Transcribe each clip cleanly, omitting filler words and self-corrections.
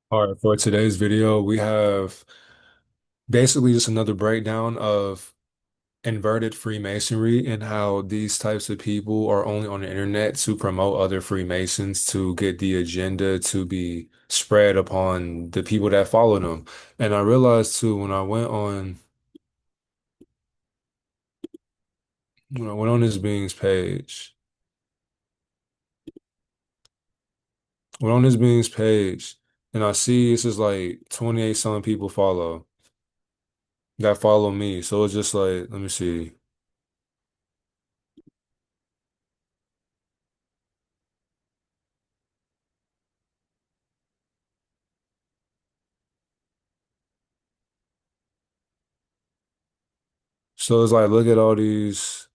All right, for today's video, we have basically just another breakdown of inverted Freemasonry and how these types of people are only on the internet to promote other Freemasons to get the agenda to be spread upon the people that follow them. And I realized too when I went on this being's page, went on this being's page, and I see this is like 28 some people that follow me. So it's just like, let me see. So it's like, look at all these.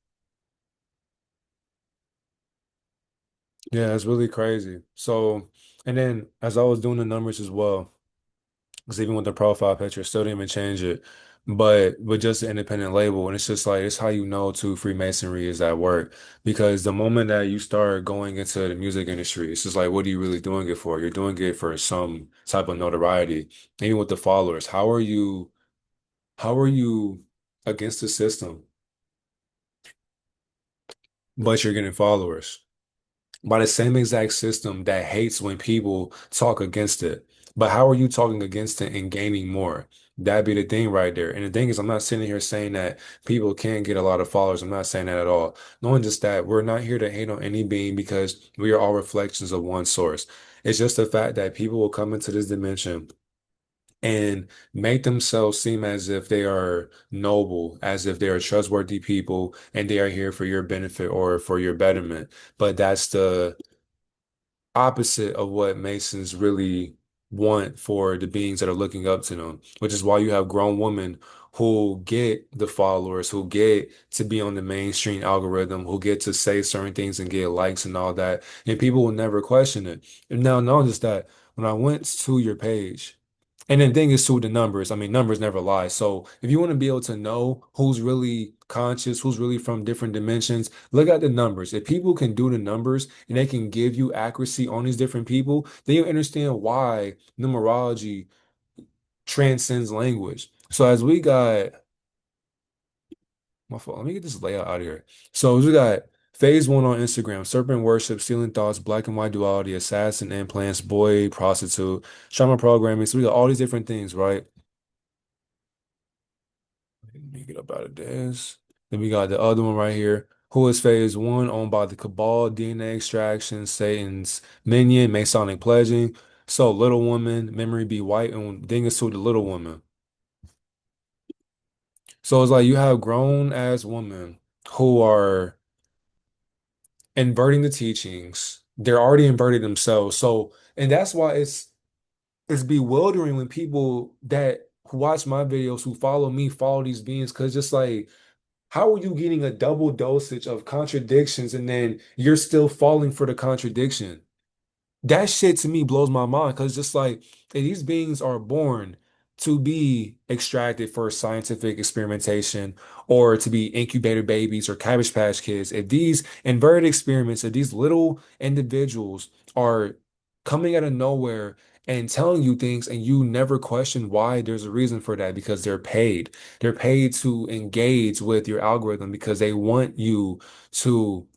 Yeah, it's really crazy. So, and then as I was doing the numbers as well, because even with the profile picture, still didn't even change it, but with just the independent label, and it's just like it's how you know too Freemasonry is at work. Because the moment that you start going into the music industry, it's just like, what are you really doing it for? You're doing it for some type of notoriety. Even with the followers, how are you against the system, but you're getting followers? By the same exact system that hates when people talk against it. But how are you talking against it and gaining more? That'd be the thing right there. And the thing is, I'm not sitting here saying that people can't get a lot of followers. I'm not saying that at all. Knowing just that we're not here to hate on any being because we are all reflections of one source. It's just the fact that people will come into this dimension and make themselves seem as if they are noble, as if they are trustworthy people, and they are here for your benefit or for your betterment. But that's the opposite of what Masons really want for the beings that are looking up to them, which is why you have grown women who get the followers, who get to be on the mainstream algorithm, who get to say certain things and get likes and all that, and people will never question it. And now notice that when I went to your page, and the thing is too, the numbers. I mean, numbers never lie. So if you want to be able to know who's really conscious, who's really from different dimensions, look at the numbers. If people can do the numbers and they can give you accuracy on these different people, then you understand why numerology transcends language. So as we got, my fault, let me get this layout out of here. So as we got phase one on Instagram, serpent worship, stealing thoughts, black and white duality, assassin, implants, boy, prostitute, shaman programming. So we got all these different things, right? Let me get up out of this. Then we got the other one right here. Who is phase one owned by the Cabal, DNA extraction, Satan's minion, Masonic pledging. So little woman, memory be white, and thing is to the little woman. So it's like you have grown ass women who are inverting the teachings. They're already inverted themselves. So, and that's why it's bewildering when people that who watch my videos, who follow me, follow these beings, because just like how are you getting a double dosage of contradictions and then you're still falling for the contradiction? That shit to me blows my mind because just like these beings are born to be extracted for scientific experimentation or to be incubator babies or Cabbage Patch Kids. If these inverted experiments, if these little individuals are coming out of nowhere and telling you things and you never question why, there's a reason for that because they're paid. They're paid to engage with your algorithm because they want you to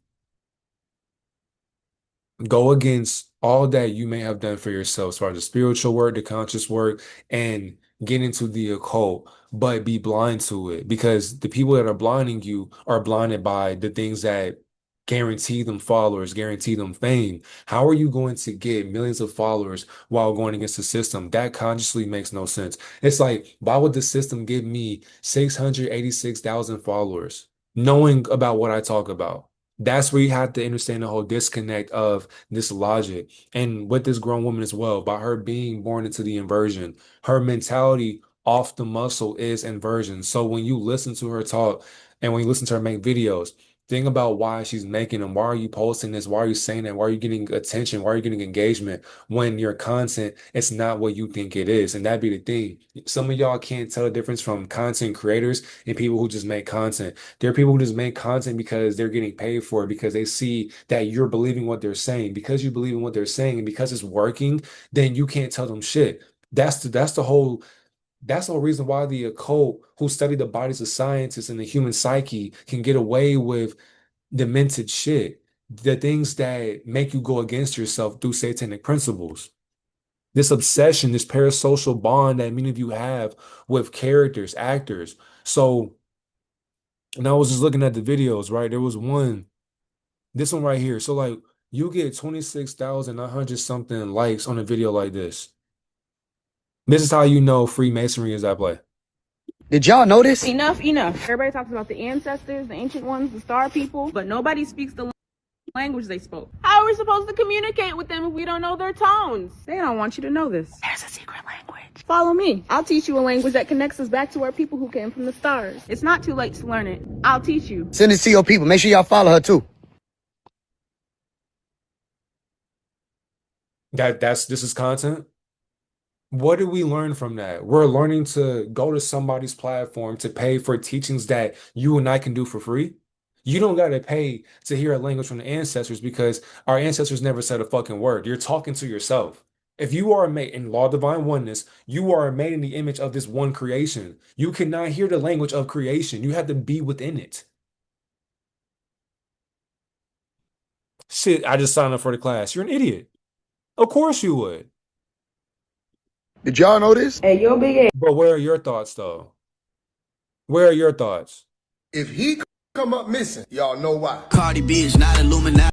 go against all that you may have done for yourself, as far as the spiritual work, the conscious work, and get into the occult, but be blind to it because the people that are blinding you are blinded by the things that guarantee them followers, guarantee them fame. How are you going to get millions of followers while going against the system? That consciously makes no sense. It's like, why would the system give me 686,000 followers, knowing about what I talk about? That's where you have to understand the whole disconnect of this logic. And with this grown woman as well, by her being born into the inversion, her mentality off the muscle is inversion. So when you listen to her talk and when you listen to her make videos, Think about why she's making them. Why are you posting this? Why are you saying that? Why are you getting attention? Why are you getting engagement when your content it's not what you think it is? And that'd be the thing. Some of y'all can't tell the difference from content creators and people who just make content. There are people who just make content because they're getting paid for it because they see that you're believing what they're saying. Because you believe in what they're saying and because it's working, then you can't tell them shit. That's the whole reason why the occult, who study the bodies of scientists and the human psyche, can get away with demented shit. The things that make you go against yourself through satanic principles. This obsession, this parasocial bond that many of you have with characters, actors. So, and I was just looking at the videos, right? There was one, this one right here. So, like, you get 26,900 something likes on a video like this. This is how you know Freemasonry is at play. Did y'all notice? Enough, enough. Everybody talks about the ancestors, the ancient ones, the star people, but nobody speaks the language they spoke. How are we supposed to communicate with them if we don't know their tones? They don't want you to know this. There's a secret language. Follow me. I'll teach you a language that connects us back to our people who came from the stars. It's not too late to learn it. I'll teach you. Send it to your people. Make sure y'all follow her too. This is content. What do we learn from that? We're learning to go to somebody's platform to pay for teachings that you and I can do for free. You don't got to pay to hear a language from the ancestors because our ancestors never said a fucking word. You're talking to yourself. If you are made in law of divine oneness, you are made in the image of this one creation. You cannot hear the language of creation. You have to be within it. Shit, I just signed up for the class. You're an idiot. Of course you would. Did y'all notice? Hey, yo, big But where are your thoughts, though? Where are your thoughts? If he come up missing, y'all know why. Cardi B is not Illuminati.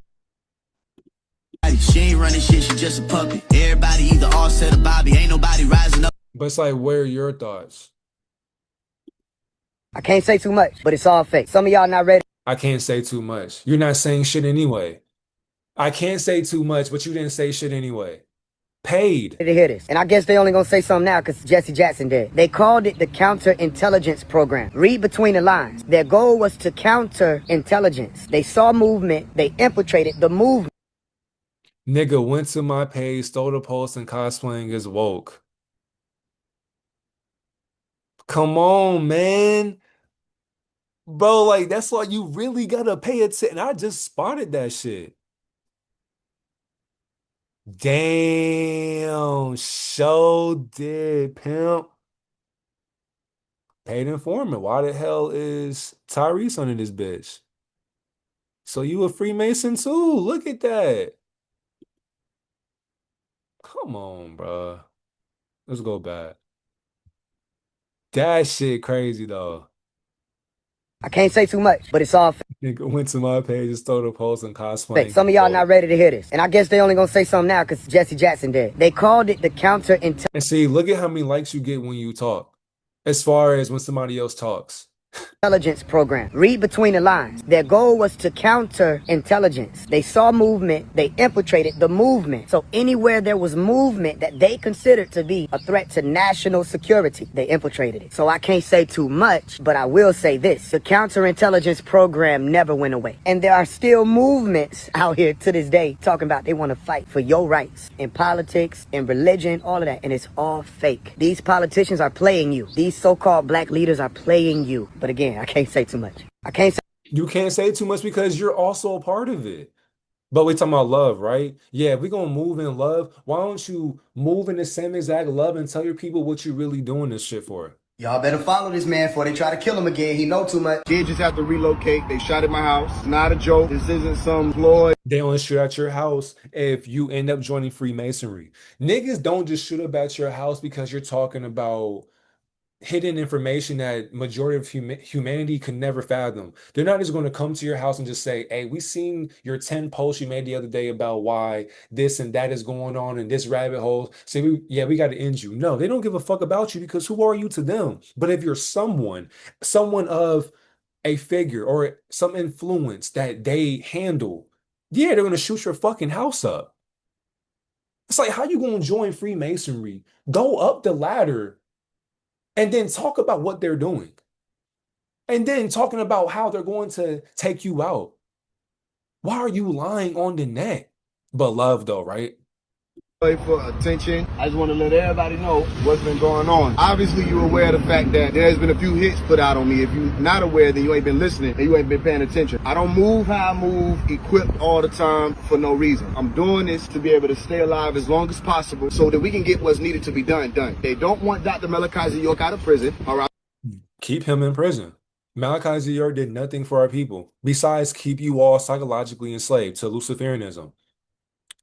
She ain't running shit, she just a puppet. Everybody either all said or Bobby. Ain't nobody rising up. But it's like, where are your thoughts? I can't say too much, but it's all fake. Some of y'all not ready I can't say too much. You're not saying shit anyway. I can't say too much, but you didn't say shit anyway. Paid. to hear this. And I guess they only gonna say something now because Jesse Jackson did. They called it the counterintelligence program. Read between the lines. Their goal was to counter intelligence. They saw movement. They infiltrated the movement. Nigga went to my page, stole the post, and cosplaying as woke. Come on, man. Bro, like, that's why you really gotta pay attention. I just spotted that shit. Damn, show did, pimp. Paid informant. Why the hell is Tyrese under this bitch? So you a Freemason too? Look at that. Come on, bro. Let's go back. That shit crazy though. I can't say too much, but it's all fake. Nigga went to my page and stole the post and cosplaying. Some of y'all not ready to hear this. And I guess they only gonna say something now because Jesse Jackson did. They called it the counterintelligence. And see, look at how many likes you get when you talk, as far as when somebody else talks. Intelligence program. Read between the lines. Their goal was to counter intelligence. They saw movement. They infiltrated the movement. So anywhere there was movement that they considered to be a threat to national security, they infiltrated it. So I can't say too much, but I will say this. The counterintelligence program never went away. And there are still movements out here to this day talking about they want to fight for your rights in politics, in religion, all of that. And it's all fake. These politicians are playing you. These so-called black leaders are playing you. But again, I can't say too much. I can't say. You can't say too much because you're also a part of it. But we talking about love, right? Yeah, if we're gonna move in love, why don't you move in the same exact love and tell your people what you're really doing this shit for? Y'all better follow this man before they try to kill him again. He know too much. Did just have to relocate. They shot at my house. It's not a joke. This isn't some ploy. They only shoot at your house if you end up joining Freemasonry. Niggas don't just shoot up at your house because you're talking about hidden information that majority of humanity could never fathom. They're not just going to come to your house and just say, hey, we seen your 10 posts you made the other day about why this and that is going on in this rabbit hole. Say, we got to end you. No, they don't give a fuck about you because who are you to them? But if you're someone of a figure or some influence that they handle, yeah, they're going to shoot your fucking house up. It's like, how you going to join Freemasonry? Go up the ladder and then talk about what they're doing. And then talking about how they're going to take you out. Why are you lying on the net? But love though, right? For attention. I just want to let everybody know what's been going on. Obviously, you're aware of the fact that there's been a few hits put out on me. If you're not aware, then you ain't been listening and you ain't been paying attention. I don't move how I move, equipped all the time for no reason. I'm doing this to be able to stay alive as long as possible so that we can get what's needed to be done. They don't want Dr. Malachi York out of prison, all right? Keep him in prison. Malachi Z. did nothing for our people besides keep you all psychologically enslaved to Luciferianism.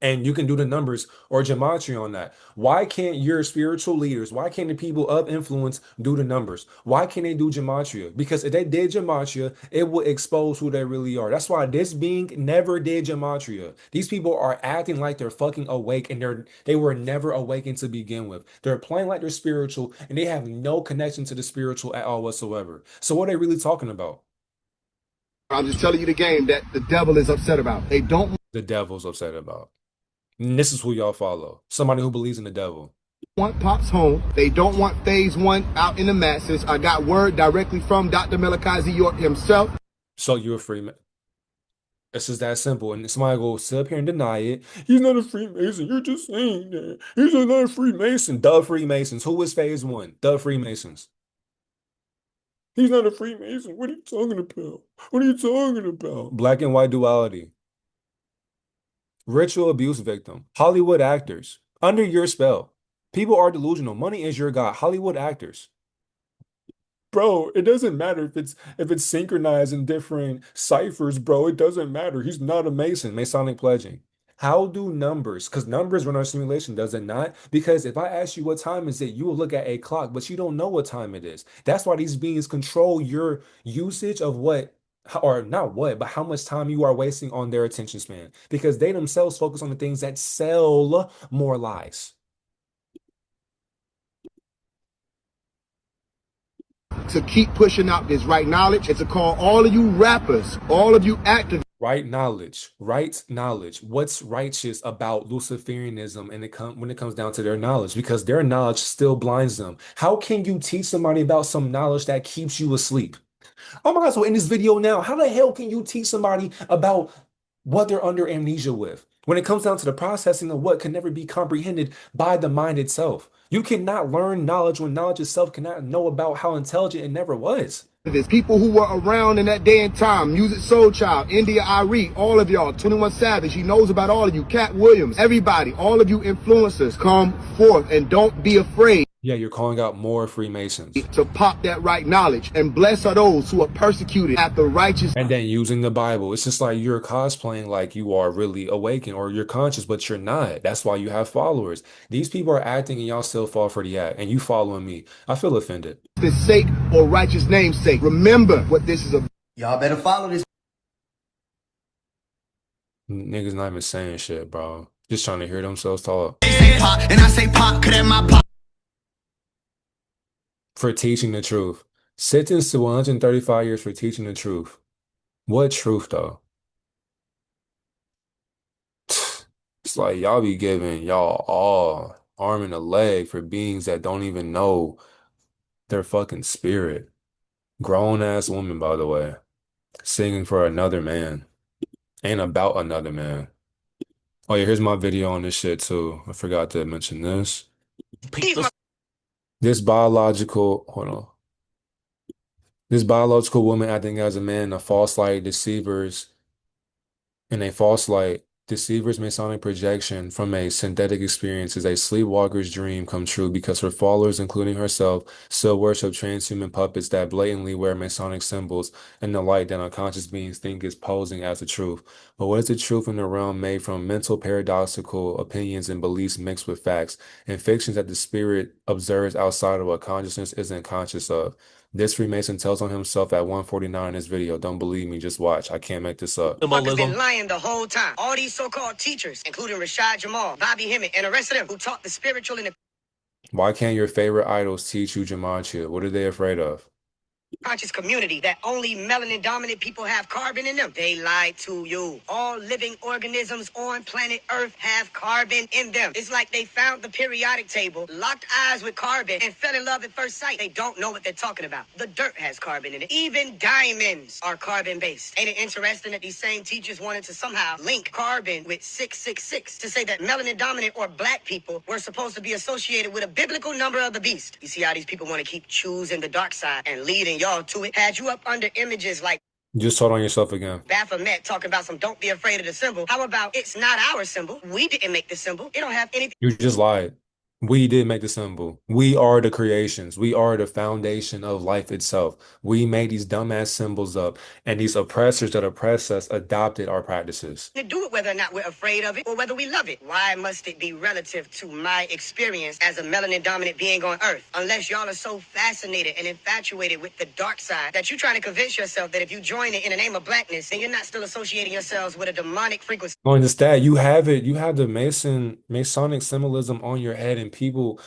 And you can do the numbers or gematria on that. Why can't your spiritual leaders, why can't the people of influence do the numbers? Why can't they do gematria? Because if they did gematria, it would expose who they really are. That's why this being never did gematria. These people are acting like they're fucking awake and they were never awakened to begin with. They're playing like they're spiritual and they have no connection to the spiritual at all whatsoever. So what are they really talking about? I'm just telling you the game that the devil is upset about. They don't The devil's upset about. And this is who y'all follow. Somebody who believes in the devil. want Pops home. They don't want phase one out in the masses. I got word directly from Dr. Malachi York himself. So you're a Freemason. It's just that simple. And somebody go sit up here and deny it. He's not a Freemason. You're just saying that. He's not a Freemason. The Freemasons. Who is phase one? The Freemasons. He's not a Freemason. What are you talking about? What are you talking about? Black and white duality. Ritual abuse victim. Hollywood actors. Under your spell. People are delusional. Money is your god. Hollywood actors. Bro, it doesn't matter if it's synchronized in different ciphers, bro. It doesn't matter. He's not a Mason. Masonic pledging. How do numbers? Because numbers run our simulation, does it not? Because if I ask you what time is it, you will look at a clock, but you don't know what time it is. That's why these beings control your usage of what, or not what, but how much time you are wasting on their attention span. Because they themselves focus on the things that sell more lies. To keep pushing out this right knowledge and to call all of you rappers, all of you activists. Right knowledge, right knowledge. What's righteous about Luciferianism and when it comes down to their knowledge? Because their knowledge still blinds them. How can you teach somebody about some knowledge that keeps you asleep? Oh my God, so in this video now, how the hell can you teach somebody about what they're under amnesia with? When it comes down to the processing of what can never be comprehended by the mind itself. You cannot learn knowledge when knowledge itself cannot know about how intelligent it never was. There's people who were around in that day and time. Music Soul Child, India Irie, all of y'all, 21 Savage, he knows about all of you, Cat Williams, everybody, all of you influencers, come forth and don't be afraid. Yeah, you're calling out more Freemasons. To pop that right knowledge. And blessed are those who are persecuted after righteous. And then using the Bible. It's just like you're cosplaying like you are really awakened or you're conscious, but you're not. That's why you have followers. These people are acting and y'all still fall for the act. And you following me. I feel offended. For sake or righteous name's sake. Remember what this is about. Y'all better follow this. Niggas not even saying shit, bro. Just trying to hear themselves talk. And I say pop, cause that my pop. For teaching the truth. Sentenced to 135 years for teaching the truth. What truth, though? It's like y'all be giving y'all all arm and a leg for beings that don't even know their fucking spirit. Grown ass woman, by the way, singing for another man and about another man. Oh yeah, here's my video on this shit too. I forgot to mention this. This biological, hold on. This biological woman acting as a man, a false light deceivers, in a false light, deceiver's Masonic projection from a synthetic experience is a sleepwalker's dream come true because her followers, including herself, still worship transhuman puppets that blatantly wear Masonic symbols in the light that unconscious beings think is posing as the truth. But what is the truth in the realm made from mental paradoxical opinions and beliefs mixed with facts and fictions that the spirit observes outside of what consciousness isn't conscious of? This Freemason tells on himself at 149 in this video. Don't believe me, just watch. I can't make this up. Motherfuckers been lying the whole time. All these so-called teachers, including Rashad Jamal, Bobby Hemmett, and the rest of them who taught the spiritual and the Why can't your favorite idols teach you gematria? What are they afraid of? conscious community that only melanin dominant people have carbon in them. They lied to you. All living organisms on planet Earth have carbon in them. It's like they found the periodic table, locked eyes with carbon, and fell in love at first sight. They don't know what they're talking about. The dirt has carbon in it. Even diamonds are carbon based. Ain't it interesting that these same teachers wanted to somehow link carbon with 666 to say that melanin dominant or black people were supposed to be associated with a biblical number of the beast? You see how these people want to keep choosing the dark side and leading y'all to it. Had you up under images like You just told on yourself again. Baphomet talking about some don't be afraid of the symbol. How about it's not our symbol? We didn't make the symbol. It don't have anything. You just lied. We did make the symbol. We are the creations. We are the foundation of life itself. We made these dumbass symbols up, and these oppressors that oppress us adopted our practices. To do it whether or not we're afraid of it or whether we love it. Why must it be relative to my experience as a melanin dominant being on Earth? Unless y'all are so fascinated and infatuated with the dark side that you're trying to convince yourself that if you join it in the name of blackness, then you're not still associating yourselves with a demonic frequency. On just that, you have it. You have the Masonic symbolism on your head, and people,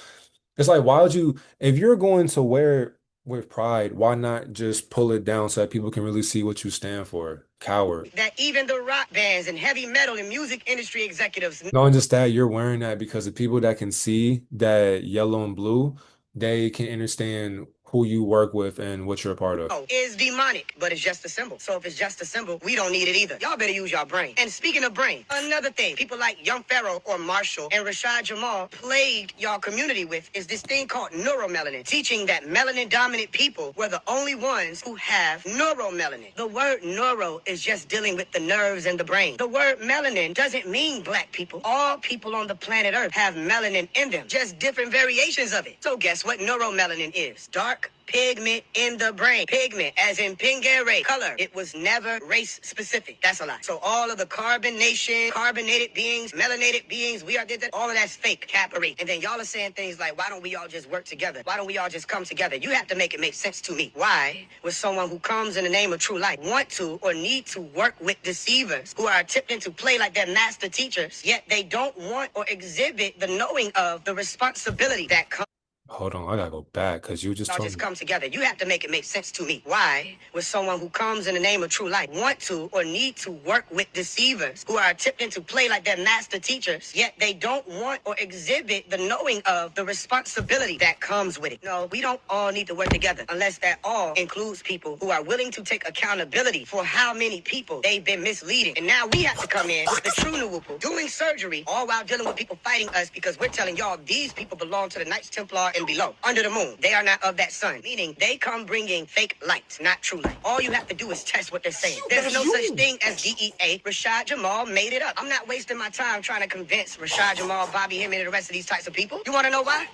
it's like, why would you, if you're going to wear it with pride, why not just pull it down so that people can really see what you stand for? Coward. That even the rock bands and heavy metal and music industry executives Not just that, you're wearing that because the people that can see that yellow and blue, they can understand who you work with and what you're a part of. is demonic, but it's just a symbol. So if it's just a symbol, we don't need it either. Y'all better use your brain. And speaking of brain, another thing people like Young Pharaoh or Marshall and Rashad Jamal plagued y'all community with is this thing called neuromelanin, teaching that melanin dominant people were the only ones who have neuromelanin. The word neuro is just dealing with the nerves and the brain. The word melanin doesn't mean black people. All people on the planet Earth have melanin in them, just different variations of it. So guess what neuromelanin is? Dark pigment in the brain. Pigment, as in pingere, color. It was never race specific. That's a lie. So all of the carbonated beings, melanated beings, we are did that. All of that's fake, caparate. And then y'all are saying things like, why don't we all just work together? Why don't we all just come together? You have to make it make sense to me. Why would someone who comes in the name of true light want to or need to work with deceivers who are attempting to play like their master teachers, yet they don't want or exhibit the knowing of the responsibility that comes? Hold on, I gotta go back because you just Y'all told just me. come together. You have to make it make sense to me. Why would someone who comes in the name of true light want to or need to work with deceivers who are attempting to play like their master teachers, yet they don't want or exhibit the knowing of the responsibility that comes with it? No, we don't all need to work together unless that all includes people who are willing to take accountability for how many people they've been misleading. And now we have to come in with the true Nuwupu, doing surgery, all while dealing with people fighting us because we're telling y'all these people belong to the Knights Templar and below, under the moon. They are not of that sun, meaning they come bringing fake light, not true light. All you have to do is test what they're saying. There's no such thing as DEA. Rashad Jamal made it up. I'm not wasting my time trying to convince Rashad Jamal, Bobby Hemming, and the rest of these types of people. You want to know why?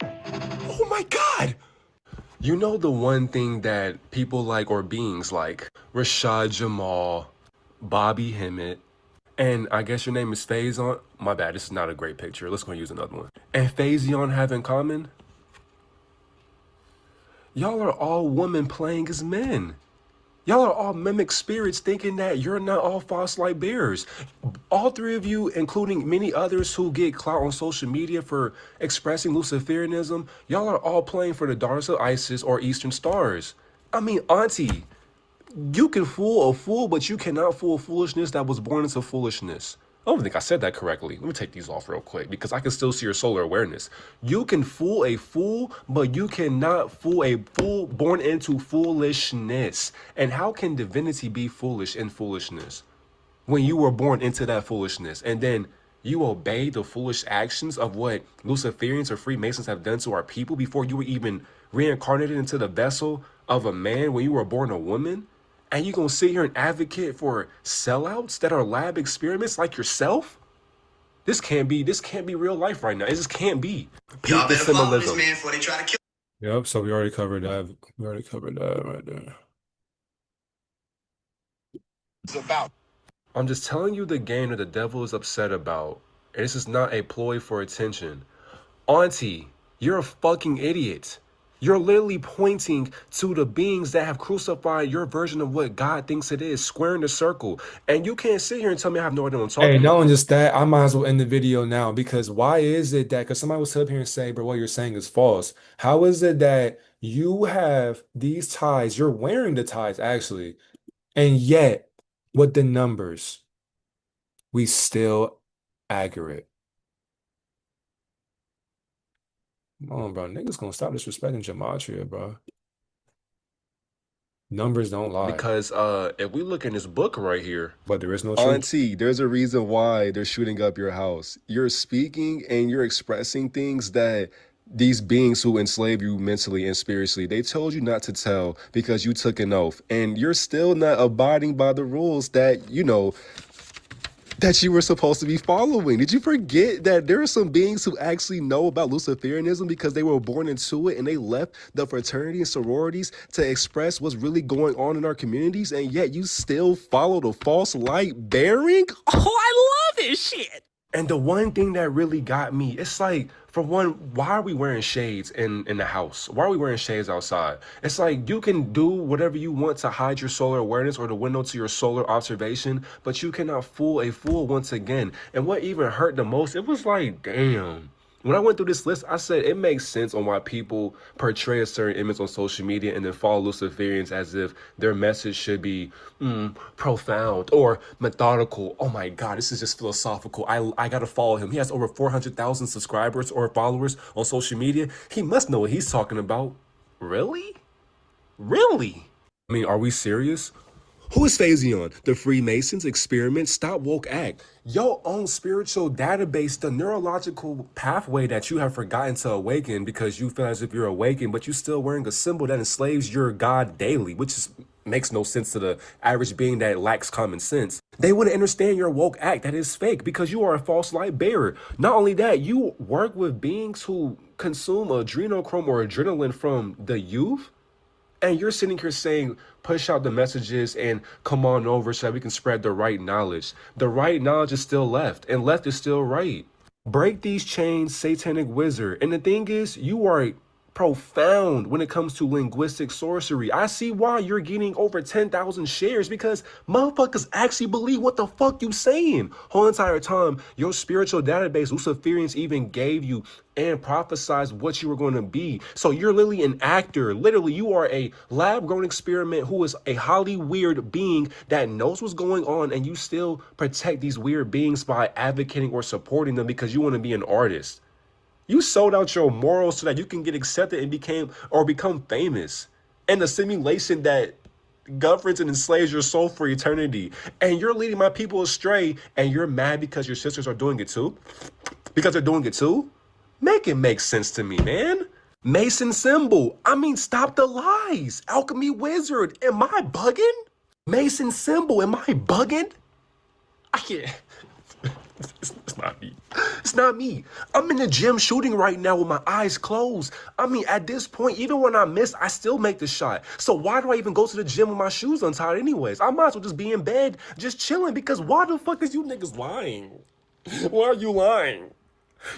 Oh my God! You know the one thing that people like, or beings like Rashad Jamal, Bobby Hemmett, and I guess your name is Faison. My bad, this is not a great picture. Let's go use another one. And Faison have in common? Y'all are all women playing as men. Y'all are all mimic spirits thinking that you're not all false light bearers. All three of you, including many others who get clout on social media for expressing Luciferianism, y'all are all playing for the daughters of Isis or Eastern Stars. I mean, Auntie, you can fool a fool, but you cannot fool foolishness that was born into foolishness. I don't think I said that correctly. Let me take these off real quick because I can still see your solar awareness. You can fool a fool, but you cannot fool a fool born into foolishness. And how can divinity be foolish in foolishness when you were born into that foolishness and then you obey the foolish actions of what Luciferians or Freemasons have done to our people before you were even reincarnated into the vessel of a man when you were born a woman? And you gonna sit here and advocate for sellouts that are lab experiments like yourself? This can't be real life right now. It just can't be. Y'all The better follow this symbolism. man before they try to kill. Yep, so we already covered that. We already covered that right there. It's about. I'm just telling you the game that the devil is upset about. And this is not a ploy for attention. Auntie, you're a fucking idiot. You're literally pointing to the beings that have crucified your version of what God thinks it is, squaring the circle. And you can't sit here and tell me I have no idea what I'm Hey, talking not about. only just that, I might as well end the video now because why is it that, because somebody will sit up here and say, bro, what you're saying is false. How is it that you have these ties, you're wearing the ties actually, and yet with the numbers, we still accurate? Come on, bro. Niggas gonna stop disrespecting gematria, bro. Numbers don't lie, Because if we look in this book right here, but there is no truth. Auntie, there's a reason why they're shooting up your house. You're speaking and you're expressing things that these beings who enslave you mentally and spiritually, they told you not to tell because you took an oath. And you're still not abiding by the rules that, that you were supposed to be following. Did you forget that there are some beings who actually know about Luciferianism because they were born into it and they left the fraternity and sororities to express what's really going on in our communities, and yet you still follow the false light bearing? Oh, I love this shit. and the one thing that really got me, it's like, for one, why are we wearing shades in the house? Why are we wearing shades outside? It's like you can do whatever you want to hide your solar awareness or the window to your solar observation, but you cannot fool a fool once again. And what even hurt the most, it was like, damn. When I went through this list, I said it makes sense on why people portray a certain image on social media and then follow Luciferians as if their message should be profound or methodical. Oh my God, this is just philosophical. I gotta follow him. He has over 400,000 subscribers or followers on social media. He must know what he's talking about. Really? Really? I mean, are we serious? Who is Phasion? The Freemasons, experiment, stop woke act. Your own spiritual database, the neurological pathway that you have forgotten to awaken because you feel as if you're awakened, but you're still wearing a symbol that enslaves your God daily, makes no sense to the average being that lacks common sense. They wouldn't understand your woke act that is fake because you are a false light bearer. Not only that, you work with beings who consume adrenochrome or adrenaline from the youth. And you're sitting here saying, push out the messages and come on over so that we can spread the right knowledge. The right knowledge is still left, and left is still right. Break these chains, satanic wizard. And the thing is, you are profound when it comes to linguistic sorcery. I see why you're getting over 10,000 shares because motherfuckers actually believe what the fuck you saying. Whole entire time, your spiritual database, Luciferians even gave you and prophesized what you were going to be. So you're literally an actor. Literally, you are a lab-grown experiment who is a highly weird being that knows what's going on, and you still protect these weird beings by advocating or supporting them because you want to be an artist. You sold out your morals so that you can get accepted and become famous. And the simulation that governs and enslaves your soul for eternity. And you're leading my people astray, and you're mad because your sisters are doing it too? Because they're doing it too? Make it make sense to me, man. Mason symbol. I mean, stop the lies. Alchemy wizard. Am I bugging? Mason symbol. Am I bugging? I can't. It's not me. It's not me. I'm in the gym shooting right now with my eyes closed. I mean, at this point, even when I miss, I still make the shot. So why do I even go to the gym with my shoes untied anyways? I might as well just be in bed, just chilling, because why the fuck is you niggas lying? Why are you lying?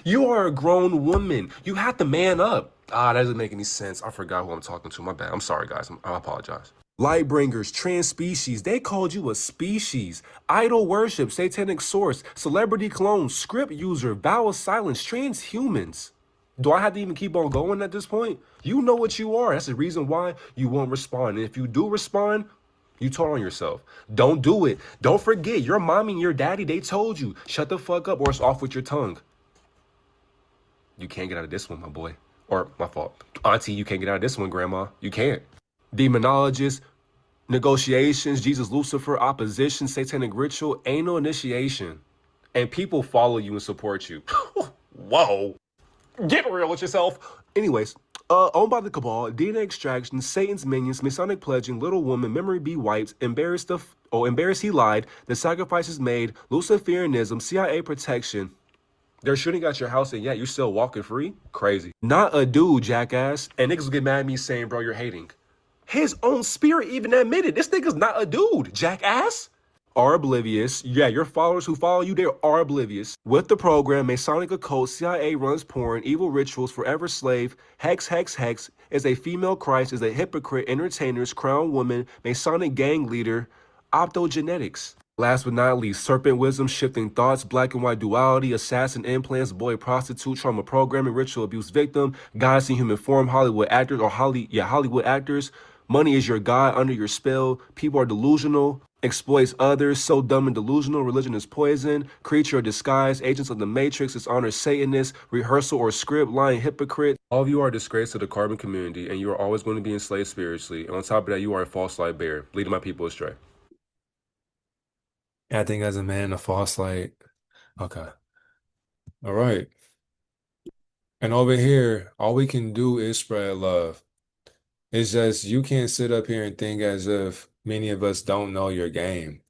You are a grown woman. You have to man up. That doesn't make any sense. I forgot who I'm talking to. My bad. I'm sorry, guys. I apologize. Lightbringers, trans species, they called you a species. Idol worship, satanic source, celebrity clone, script user, vow of silence, transhumans. Do I have to even keep on going at this point? You know what you are. That's the reason why you won't respond. And if you do respond, you told on yourself. Don't do it. Don't forget, your mommy and your daddy, they told you, shut the fuck up or it's off with your tongue. You can't get out of this one, my boy. Or, my fault. Auntie, you can't get out of this one, grandma. You can't. Demonologist, negotiations, Jesus Lucifer, opposition, satanic ritual, anal initiation. And people follow you and support you. Whoa. Get real with yourself. Anyways, owned by the cabal, DNA extraction, Satan's minions, Masonic pledging, little woman, memory be wiped, embarrassed he lied, the sacrifices made, Luciferianism, CIA protection. They're shooting at your house and yet you're still walking free? Crazy. Not a dude, jackass. And niggas will get mad at me saying, bro, you're hating. His own spirit even admitted, this nigga's not a dude, jackass. are oblivious. Yeah, your followers who follow you, they are oblivious. With the program, Masonic occult, CIA runs porn, evil rituals, forever slave, hex, hex, hex, is a female Christ, is a hypocrite, entertainers, crown woman, Masonic gang leader, optogenetics. Last but not least, serpent wisdom, shifting thoughts, black and white duality, assassin implants, boy prostitute, trauma programming, ritual abuse victim, goddess in human form, Hollywood actors or Hollywood actors. Money is your god under your spell. People are delusional, exploits others, so dumb and delusional. Religion is poison. Creature or disguise, agents of the matrix, dishonor Satanists, rehearsal or script, lying hypocrite. All of you are a disgrace to the carbon community, and you are always going to be enslaved spiritually. And on top of that, you are a false light bearer, leading my people astray. Acting as a man in a false light. Okay. All right. And over here, all we can do is spread love. It's just you can't sit up here and think as if many of us don't know your game.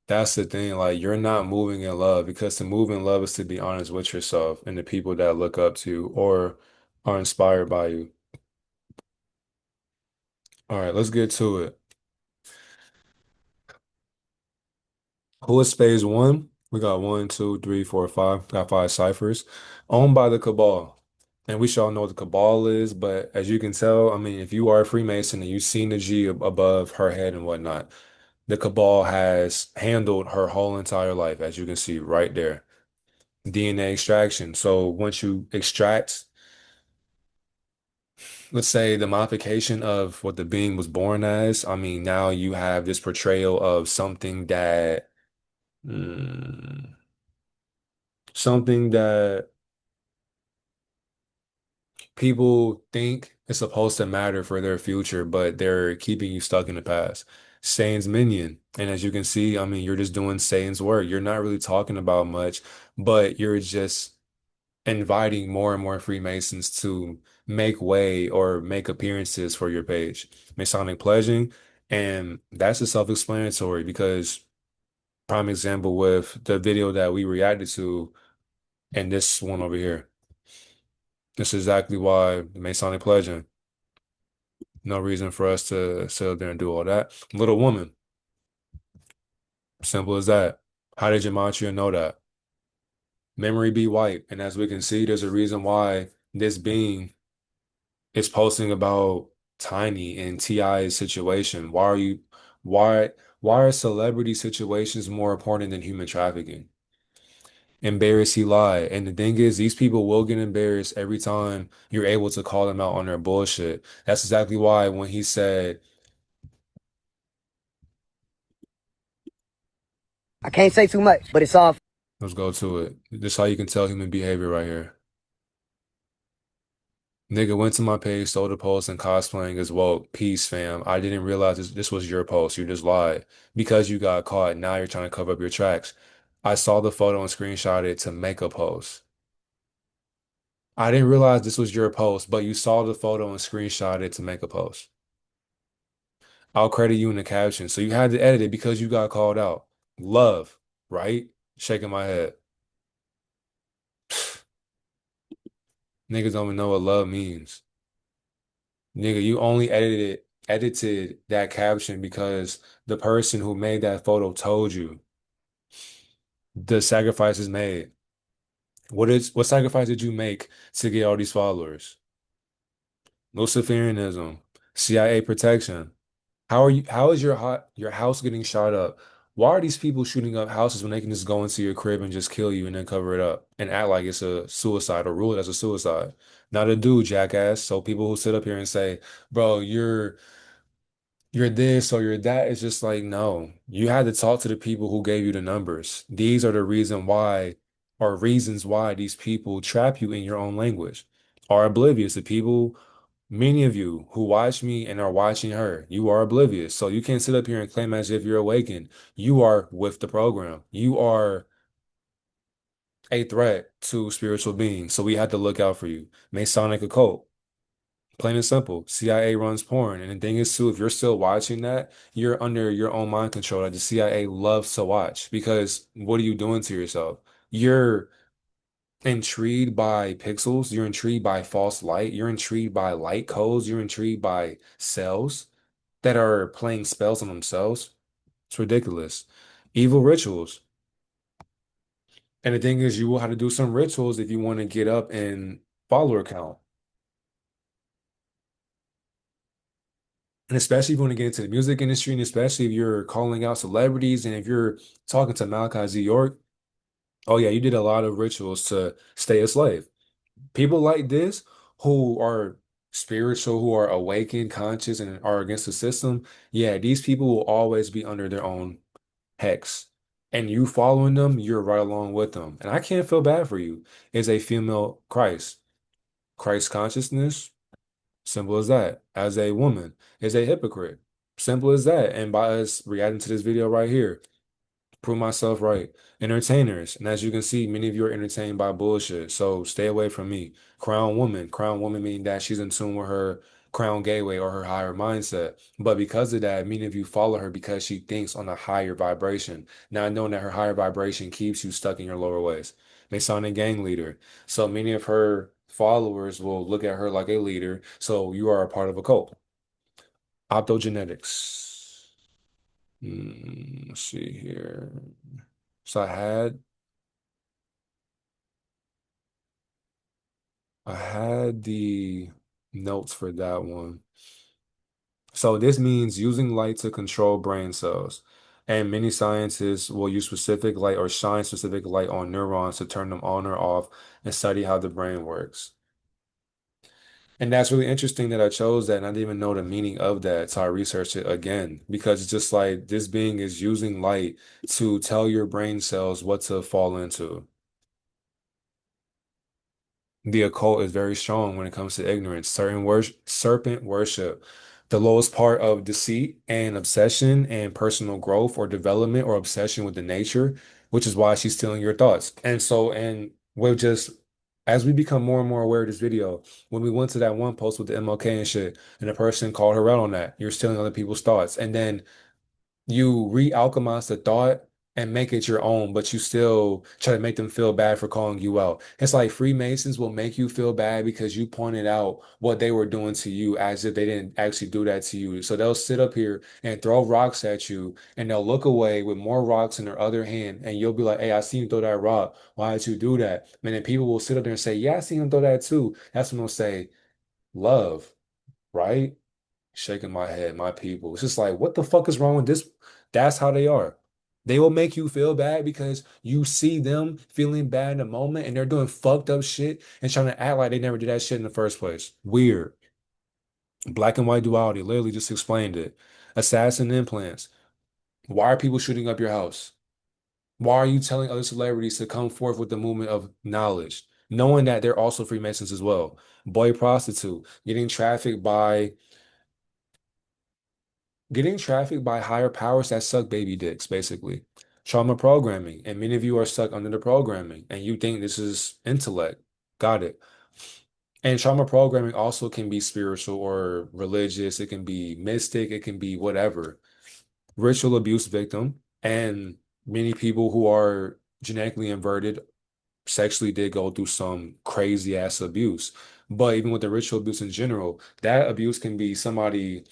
That's the thing. Like you're not moving in love because to move in love is to be honest with yourself and the people that look up to you or are inspired by you. All right, let's get to it. Who is phase one? We got one, two, three, four, five. Got five ciphers owned by the cabal. And we should all know what the cabal is, but as you can tell, I mean, if you are a Freemason and you've seen the G above her head and whatnot, the cabal has handled her whole entire life, as you can see right there. DNA extraction. So once you extract, let's say, the modification of what the being was born as, I mean, now you have this portrayal of something that, mm, something that people think is supposed to matter for their future, but they're keeping you stuck in the past. Satan's minion. And as you can see, I mean, you're just doing Satan's work. You're not really talking about much, but you're just inviting more and more Freemasons to make way or make appearances for your page. Masonic pledging. And that's a self-explanatory because prime example with the video that we reacted to and this one over here. This is exactly why Masonic pledging. No reason for us to sit there and do all that. Little woman. Simple as that. How did Gematria know that? Memory be white. And as we can see, there's a reason why this being is posting about Tiny and T.I.'s situation. Why why are celebrity situations more important than human trafficking? Embarrass he lie. And the thing is, these people will get embarrassed every time you're able to call them out on their bullshit. That's exactly why when he said, I can't say too much, but it's all let's go to it. This is how you can tell human behavior right here. Nigga went to my page, stole the post, and cosplaying as woke. Peace, fam. I didn't realize this was your post. You just lied. Because you got caught, now you're trying to cover up your tracks. I saw the photo and screenshot it to make a post. I didn't realize this was your post, but you saw the photo and screenshot it to make a post. I'll credit you in the caption. So you had to edit it because you got called out. Love, right? Shaking my head. Niggas don't even know what love means. Nigga, you only edited that caption because the person who made that photo told you the sacrifice is made. What sacrifice did you make to get all these followers? Luciferianism, CIA protection. How is your house getting shot up? Why are these people shooting up houses when they can just go into your crib and just kill you and then cover it up and act like it's a suicide or rule it as a suicide? Not a dude, jackass. So people who sit up here and say, bro, you're this or you're that. It's just like, no, you had to talk to the people who gave you the numbers. These are the reason why, or reasons why these people trap you in your own language, are oblivious. The people, many of you who watch me and are watching her, you are oblivious. So you can't sit up here and claim as if you're awakened. You are with the program. You are a threat to spiritual beings. So we have to look out for you. Masonic occult. Plain and simple. CIA runs porn. And the thing is, too, if you're still watching that, you're under your own mind control that the CIA loves to watch because what are you doing to yourself? You're intrigued by pixels. You're intrigued by false light. You're intrigued by light codes. You're intrigued by cells that are playing spells on themselves. It's ridiculous. evil rituals. And the thing is, you will have to do some rituals if you want to get up in follower count. And especially if you want to get into the music industry, and especially if you're calling out celebrities, and if you're talking to Malachi Z. York, oh yeah, you did a lot of rituals to stay a slave. People like this who are spiritual, who are awakened, conscious, and are against the system, yeah, these people will always be under their own hex. And you following them, you're right along with them. And I can't feel bad for you. Is a female Christ. Christ consciousness, simple as that. As a woman, is a hypocrite. Simple as that. And by us reacting to this video right here, prove myself right. Entertainers. And as you can see, many of you are entertained by bullshit. So stay away from me. Crown woman. Crown woman meaning that she's in tune with her crown gateway or her higher mindset. But because of that, many of you follow her because she thinks on a higher vibration. Not knowing that her higher vibration keeps you stuck in your lower ways. Masonic gang leader. So many of her followers will look at her like a leader. So you are a part of a cult. Optogenetics. Let's see here. So I had the notes for that one. So this means using light to control brain cells. And many scientists will use specific light or shine specific light on neurons to turn them on or off and study how the brain works. And that's really interesting that I chose that and I didn't even know the meaning of that. So I researched it again because it's just like this being is using light to tell your brain cells what to fall into. The occult is very strong when it comes to ignorance. Certain worship, serpent worship, the lowest part of deceit and obsession and personal growth or development or obsession with the nature, which is why she's stealing your thoughts. And so, and we're just, as we become more and more aware of this video, when we went to that one post with the MLK and shit, and the person called her out on that, you're stealing other people's thoughts. And then you re-alchemize the thought and make it your own, but you still try to make them feel bad for calling you out. It's like Freemasons will make you feel bad because you pointed out what they were doing to you as if they didn't actually do that to you. So they'll sit up here and throw rocks at you and they'll look away with more rocks in their other hand and you'll be like, hey, I seen you throw that rock. Why did you do that? And then people will sit up there and say, yeah, I seen him throw that too. That's when they'll say, love, right? Shaking my head, my people. It's just like, what the fuck is wrong with this? That's how they are. They will make you feel bad because you see them feeling bad in the moment and they're doing fucked up shit and trying to act like they never did that shit in the first place. Weird. Black and white duality, literally just explained it. Assassin implants. Why are people shooting up your house? Why are you telling other celebrities to come forth with the movement of knowledge, knowing that they're also Freemasons as well? Boy prostitute, getting trafficked by higher powers that suck baby dicks, basically. Trauma programming. And many of you are stuck under the programming and you think this is intellect. Got it. And trauma programming also can be spiritual or religious. It can be mystic. It can be whatever. Ritual abuse victim. And many people who are genetically inverted sexually did go through some crazy ass abuse. But even with the ritual abuse in general, that abuse can be somebody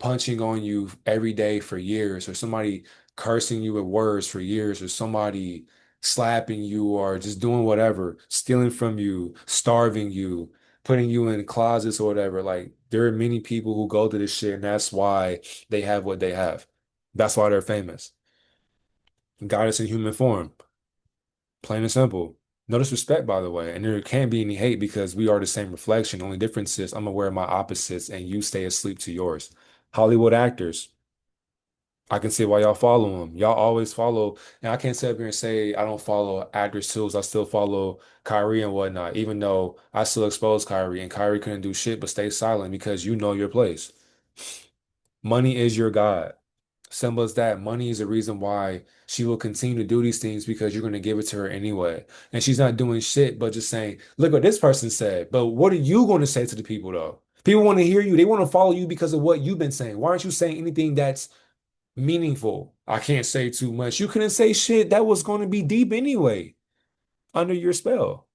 punching on you every day for years, or somebody cursing you with words for years, or somebody slapping you, or just doing whatever, stealing from you, starving you, putting you in closets or whatever. Like there are many people who go through this shit, and that's why they have what they have. That's why they're famous. God is in human form, plain and simple. No disrespect, by the way, and there can't be any hate because we are the same reflection. Only difference is I'm aware of my opposites, and you stay asleep to yours. Hollywood actors. I can see why y'all follow him. Y'all always follow, and I can't sit up here and say I don't follow actors too. I still follow Kyrie and whatnot, even though I still expose Kyrie, and Kyrie couldn't do shit but stay silent because you know your place. Money is your God. Simple as that. Money is the reason why she will continue to do these things because you're going to give it to her anyway. And she's not doing shit but just saying, look what this person said. But what are you going to say to the people though? People want to hear you. They want to follow you because of what you've been saying. Why aren't you saying anything that's meaningful? I can't say too much. You couldn't say shit that was going to be deep anyway under your spell.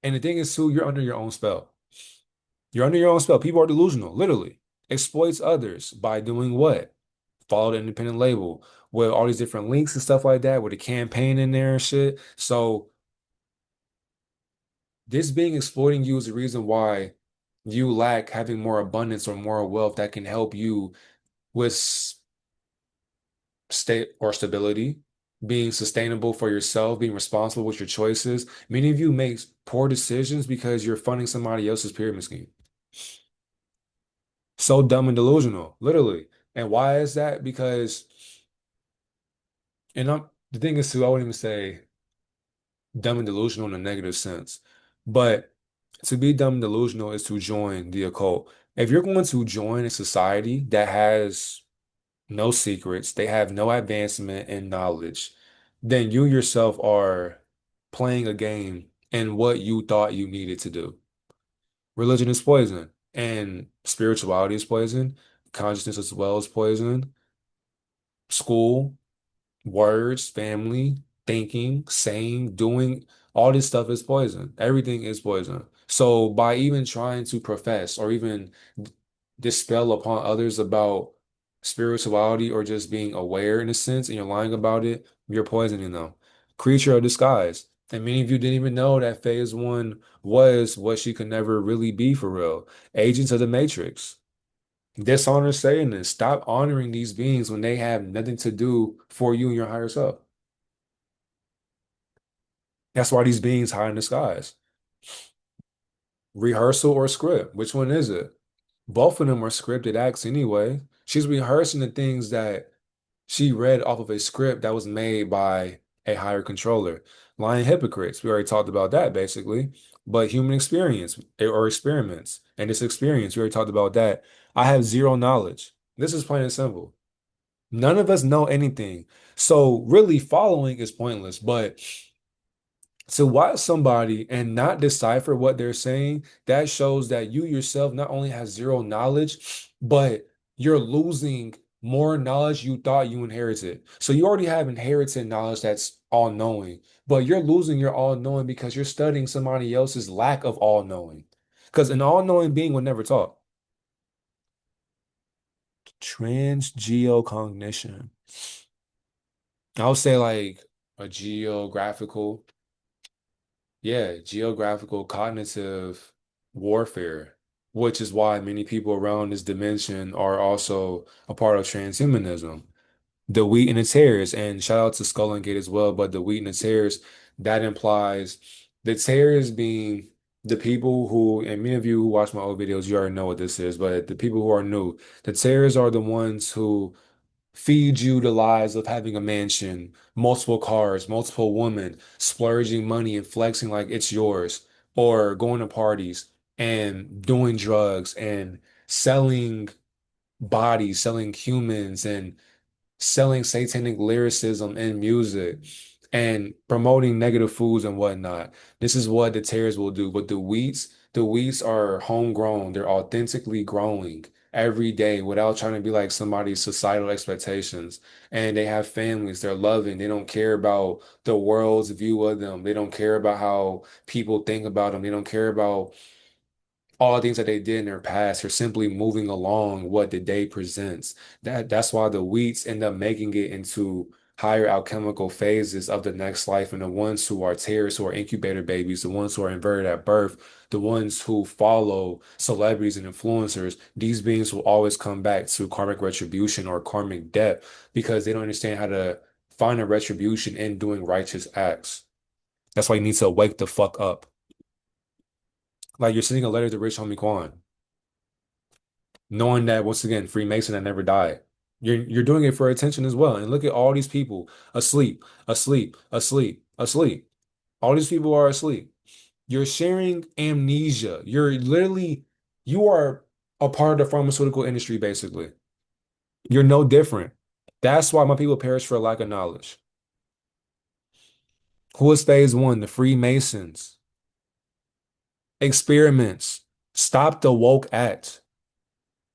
And the thing is, too, you're under your own spell. You're under your own spell. People are delusional, literally. Exploits others by doing what? follow the independent label with all these different links and stuff like that, with a campaign in there and shit. So this being exploiting you is the reason why you lack having more abundance or more wealth that can help you with state or stability, being sustainable for yourself, being responsible with your choices. Many of you make poor decisions because you're funding somebody else's pyramid scheme. So dumb and delusional, literally. And why is that? Because, and the thing is too, I wouldn't even say dumb and delusional in a negative sense, but to be dumb and delusional is to join the occult. If you're going to join a society that has no secrets, they have no advancement in knowledge, then you yourself are playing a game in what you thought you needed to do. Religion is poison, and spirituality is poison, consciousness as well as poison, school, words, family, thinking, saying, doing, all this stuff is poison. Everything is poison. So by even trying to profess or even dispel upon others about spirituality or just being aware in a sense and you're lying about it, you're poisoning them. Creature of disguise. And many of you didn't even know that phase one was what she could never really be for real. Agents of the Matrix. Dishonor Satanists. Stop honoring these beings when they have nothing to do for you and your higher self. That's why these beings hide in the skies. Rehearsal or script? Which one is it? Both of them are scripted acts anyway. She's rehearsing the things that she read off of a script that was made by a higher controller. Lying hypocrites. We already talked about that basically. But human experience or experiments. And this experience, we already talked about that. I have zero knowledge. This is plain and simple. None of us know anything. So really following is pointless. But to watch somebody and not decipher what they're saying, that shows that you yourself not only have zero knowledge, but you're losing more knowledge you thought you inherited. So you already have inherited knowledge that's all knowing, but you're losing your all knowing because you're studying somebody else's lack of all knowing. Because an all knowing being would never talk. Transgeocognition. I would say like a geographical. Yeah, geographical cognitive warfare, which is why many people around this dimension are also a part of transhumanism. The wheat and the tares, and shout out to Skull and Gate as well, but the wheat and the tares, that implies the tares being the people who, and many of you who watch my old videos, you already know what this is, but the people who are new, the tares are the ones who feed you the lies of having a mansion, multiple cars, multiple women, splurging money and flexing like it's yours, or going to parties and doing drugs and selling bodies, selling humans, and selling satanic lyricism in music and promoting negative foods and whatnot. This is what the tares will do. But the wheats are homegrown. They're authentically growing every day without trying to be like somebody's societal expectations. And they have families. They're loving. They don't care about the world's view of them. They don't care about how people think about them. They don't care about all the things that they did in their past are simply moving along what the day presents. That's why the wheats end up making it into higher alchemical phases of the next life, and the ones who are tares, who are incubator babies, the ones who are inverted at birth, the ones who follow celebrities and influencers, these beings will always come back to karmic retribution or karmic debt because they don't understand how to find a retribution in doing righteous acts. That's why you need to wake the fuck up. Like you're sending a letter to Rich Homie Quan, knowing that once again, Freemason that never died. You're doing it for attention as well. And look at all these people asleep, asleep, asleep, asleep. All these people are asleep. You're sharing amnesia. You are a part of the pharmaceutical industry, basically. You're no different. That's why my people perish for lack of knowledge. Who is phase one? The Freemasons. Experiments. Stop the woke act.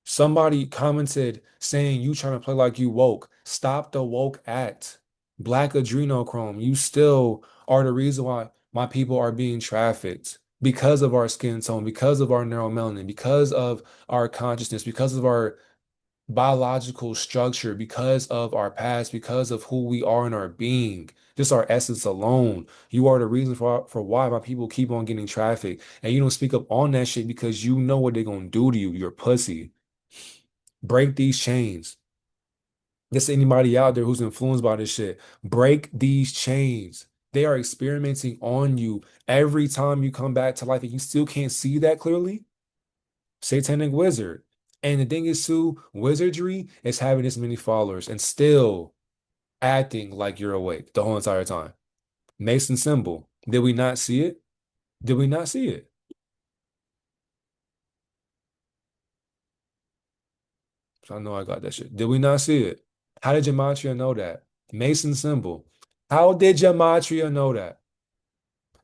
Somebody commented saying you trying to play like you woke. Stop the woke act. Black adrenochrome, you still are the reason why my people are being trafficked because of our skin tone, because of our neuromelanin, because of our consciousness, because of our biological structure because of our past, because of who we are in our being. Just our essence alone. You are the reason for why my people keep on getting trafficked. And you don't speak up on that shit because you know what they're gonna do to you. You're pussy. Break these chains. There's anybody out there who's influenced by this shit. Break these chains. They are experimenting on you every time you come back to life and you still can't see that clearly. Satanic wizard. And the thing is, too, wizardry is having this many followers and still acting like you're awake the whole entire time. Mason symbol. Did we not see it? Did we not see it? So I know I got that shit. Did we not see it? How did Gematria know that? Mason symbol. How did Gematria know that?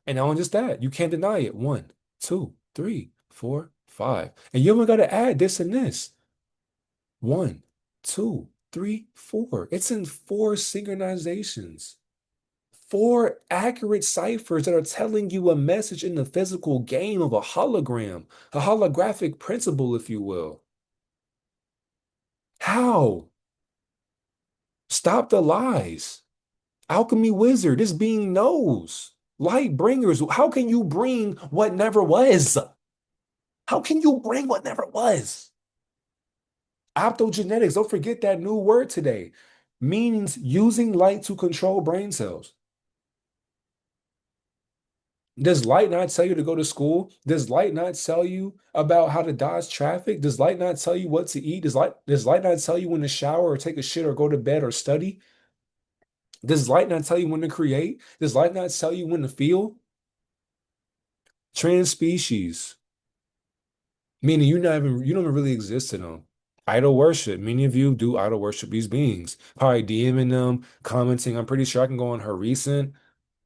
And not only just that, you can't deny it. One, two, three, four, five. And you only got to add this and this. One, two, three, four. It's in four synchronizations. Four accurate ciphers that are telling you a message in the physical game of a hologram, a holographic principle, if you will. How? Stop the lies. Alchemy wizard, this being knows. Light bringers, how can you bring what never was? How can you bring what never was? Optogenetics, don't forget that new word today, means using light to control brain cells. Does light not tell you to go to school? Does light not tell you about how to dodge traffic? Does light not tell you what to eat? Does light not tell you when to shower or take a shit or go to bed or study? Does light not tell you when to create? Does light not tell you when to feel? Trans species, meaning you don't even really exist to them. Idol worship. Many of you do idol worship these beings. Probably DMing them, commenting. I'm pretty sure I can go on her recent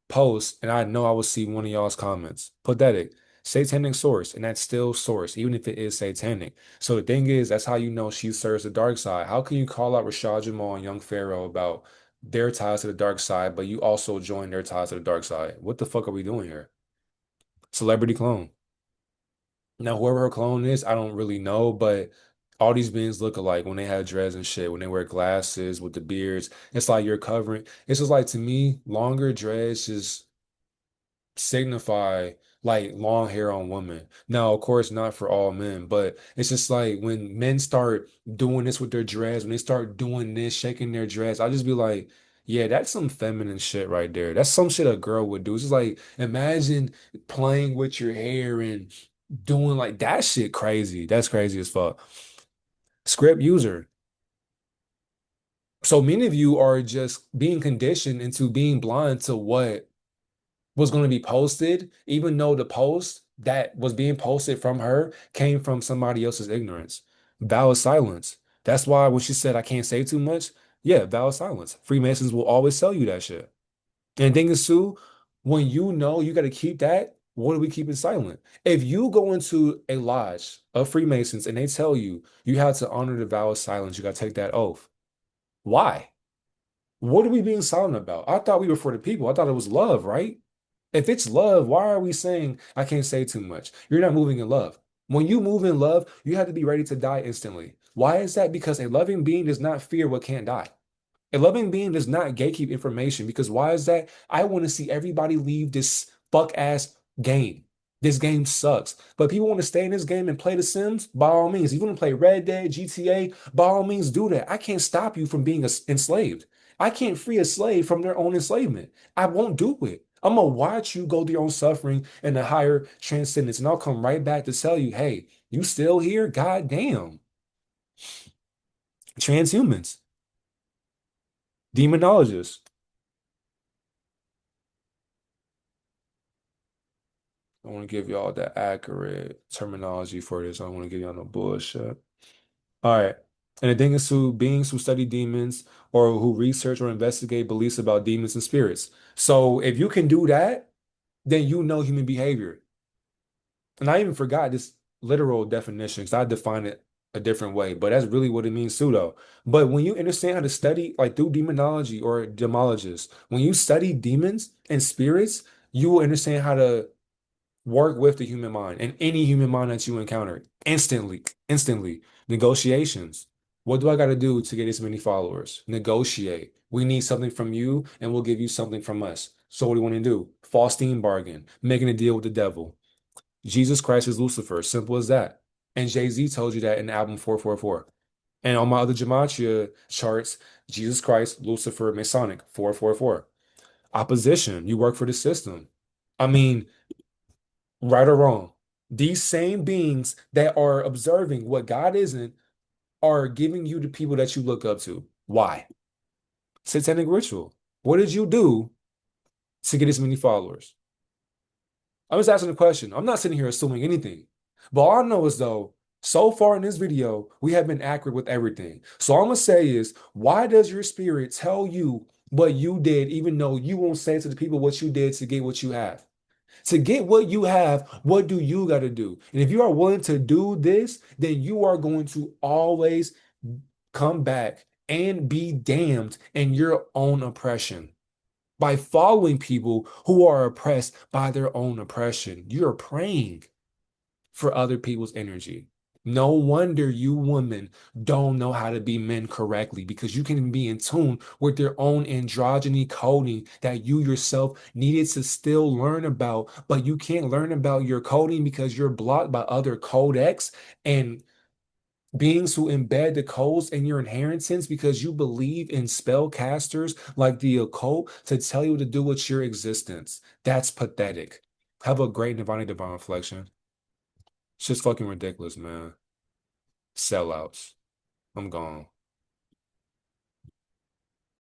post and I know I will see one of y'all's comments. Pathetic. Satanic source, and that's still source, even if it is satanic. So the thing is, that's how you know she serves the dark side. How can you call out Rashad Jamal and Young Pharaoh about their ties to the dark side, but you also join their ties to the dark side? What the fuck are we doing here? Celebrity clone. Now, whoever her clone is, I don't really know, but all these beings look alike when they have dreads and shit, when they wear glasses with the beards. It's like you're covering. It's just like to me, longer dreads just signify like long hair on women. Now, of course, not for all men, but it's just like when men start doing this with their dreads, when they start doing this, shaking their dreads, I just be like, yeah, that's some feminine shit right there. That's some shit a girl would do. It's just like imagine playing with your hair and doing like that shit crazy. That's crazy as fuck. Script user. So many of you are just being conditioned into being blind to what was going to be posted, even though the post that was being posted from her came from somebody else's ignorance. Valid silence. That's why when she said, I can't say too much, yeah, valid silence. Freemasons will always tell you that shit. And the thing is, too, when you know you got to keep that, what are we keeping silent? If you go into a lodge of Freemasons and they tell you you have to honor the vow of silence, you got to take that oath. Why? What are we being silent about? I thought we were for the people. I thought it was love, right? If it's love, why are we saying I can't say too much? You're not moving in love. When you move in love, you have to be ready to die instantly. Why is that? Because a loving being does not fear what can't die. A loving being does not gatekeep information because why is that? I want to see everybody leave this fuck ass game. This game sucks. But people want to stay in this game and play The Sims, by all means. If you want to play Red Dead, GTA, by all means do that. I can't stop you from being enslaved. I can't free a slave from their own enslavement. I won't do it. I'm gonna watch you go through your own suffering and the higher transcendence, and I'll come right back to tell you, hey, you still here? God damn. Transhumans, demonologists. I want to give y'all the accurate terminology for this. I don't want to give y'all no bullshit. All right. And the thing is who beings who study demons or who research or investigate beliefs about demons and spirits. So if you can do that, then you know human behavior. And I even forgot this literal definition because I defined it a different way, but that's really what it means too, though. But when you understand how to study, like through demonology or demologists, when you study demons and spirits, you will understand how to work with the human mind and any human mind that you encounter instantly. Negotiations. What do I got to do to get this many followers? Negotiate. We need something from you, and we'll give you something from us. So what do you want to do? False steam bargain, making a deal with the devil. Jesus Christ is Lucifer. Simple as that. And Jay-Z told you that in the album 444. And on my other Gematria charts, Jesus Christ, Lucifer, Masonic, 444. Opposition, you work for the system. I mean, right or wrong, these same beings that are observing what God isn't are giving you the people that you look up to. Why? Satanic ritual. What did you do to get as many followers? I'm just asking a question. I'm not sitting here assuming anything. But all I know is though, so far in this video, we have been accurate with everything. So all I'm gonna say is, why does your spirit tell you what you did, even though you won't say to the people what you did to get what you have? To get what you have, what do you got to do? And if you are willing to do this, then you are going to always come back and be damned in your own oppression by following people who are oppressed by their own oppression. You're praying for other people's energy. No wonder you women don't know how to be men correctly because you can be in tune with their own androgyny coding that you yourself needed to still learn about, but you can't learn about your coding because you're blocked by other codecs and beings who embed the codes in your inheritance because you believe in spellcasters like the occult to tell you what to do with your existence. That's pathetic. Have a great divine reflection. It's just fucking ridiculous, man. Sellouts. I'm gone.